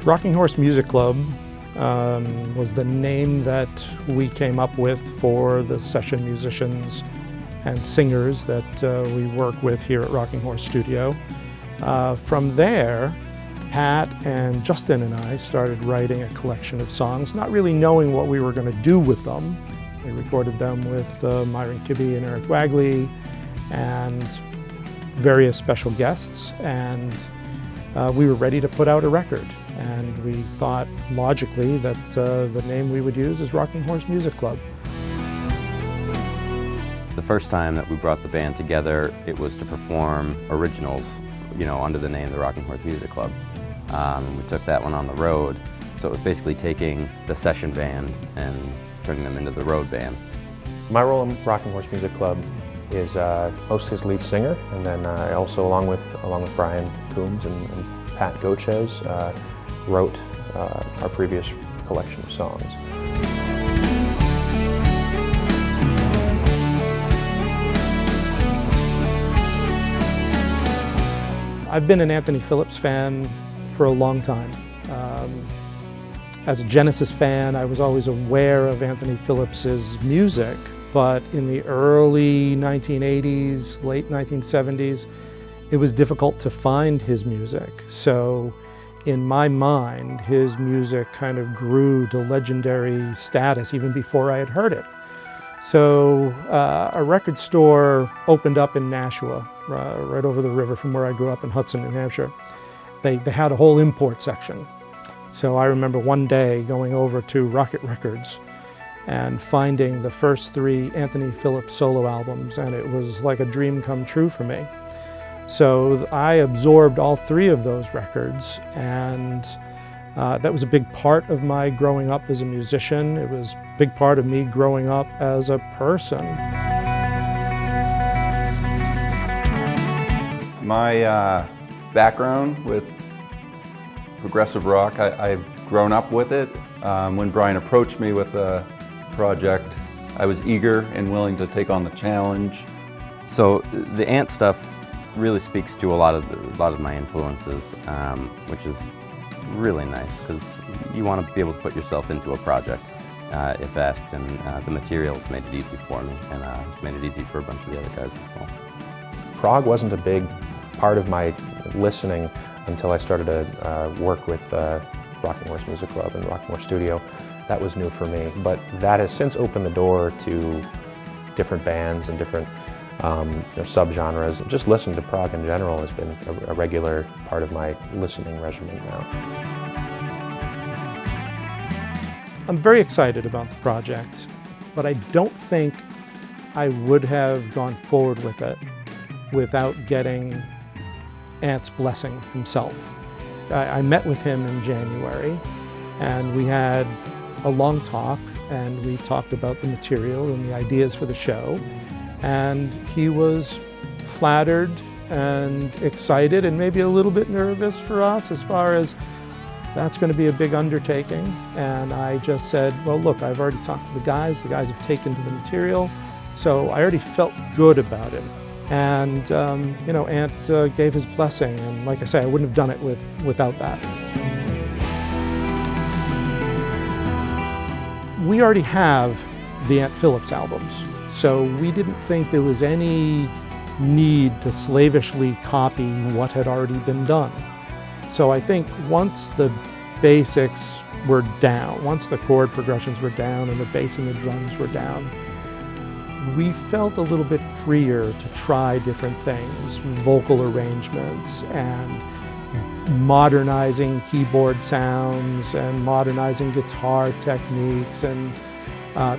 Rocking Horse Music Club was the name that we came up with for the session musicians and singers that we work with here at Rocking Horse Studio. From there, Pat and Justin and I started writing a collection of songs, not really knowing what we were going to do with them. We recorded them with Myron Kibbee and Eric Wagley and various special guests, and we were ready to put out a record. And we thought logically that the name we would use is Rocking Horse Music Club. The first time that we brought the band together, it was to perform originals, under the name the Rocking Horse Music Club. We took that one on the road, so it was basically taking the session band and turning them into the road band. My role in Rocking Horse Music Club is mostly as lead singer, and then I also, along with Brian Coombes and Pat Gochez, wrote our previous collection of songs. I've been an Anthony Phillips fan for a long time. As a Genesis fan, I was always aware of Anthony Phillips's music, but in the early 1980s, late 1970s, it was difficult to find his music. So in my mind, his music kind of grew to legendary status even before I had heard it. So a record store opened up in Nashua, right over the river from where I grew up in Hudson, New Hampshire. They had a whole import section. So I remember one day going over to Rocket Records and finding the first 3 Anthony Phillips solo albums, and it was like a dream come true for me. So I absorbed all 3 of those records, and that was a big part of my growing up as a musician. It was a big part of me growing up as a person. My background with progressive rock, I've grown up with it. When Brian approached me with the project, I was eager and willing to take on the challenge. So the Ant stuff really speaks to a lot of my influences, which is really nice because you want to be able to put yourself into a project if asked, and the material has made it easy for me, and it's made it easy for a bunch of the other guys as well. Prog wasn't a big part of my listening until I started to work with Rocking Horse Music Club and Rocking Horse Studio. That was new for me, but that has since opened the door to different bands and different subgenres. Just listening to prog in general has been a regular part of my listening regimen now. I'm very excited about the project, but I don't think I would have gone forward with it without getting Ant's blessing himself. I met with him in January, and we had a long talk, and we talked about the material and the ideas for the show. And he was flattered and excited and maybe a little bit nervous for us as far as that's going to be a big undertaking. And I just said, well, look, I've already talked to the guys have taken to the material, so I already felt good about it. And Ant gave his blessing, and like I say, I wouldn't have done it without that. We already have the Ant Phillips albums, so we didn't think there was any need to slavishly copy what had already been done. So I think once the basics were down, once the chord progressions were down and the bass and the drums were down, we felt a little bit freer to try different things, vocal arrangements and modernizing keyboard sounds and modernizing guitar techniques. And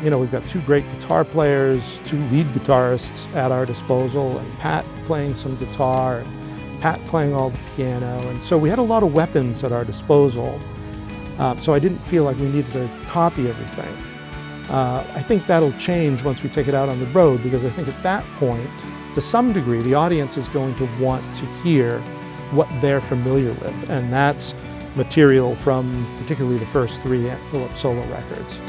we've got 2 great guitar players, 2 lead guitarists at our disposal, and Pat playing some guitar, and Pat playing all the piano. And so we had a lot of weapons at our disposal. So I didn't feel like we needed to copy everything. I think that'll change once we take it out on the road, because I think at that point, to some degree, the audience is going to want to hear what they're familiar with, and that's material from particularly the first 3 Ant Phillips solo records.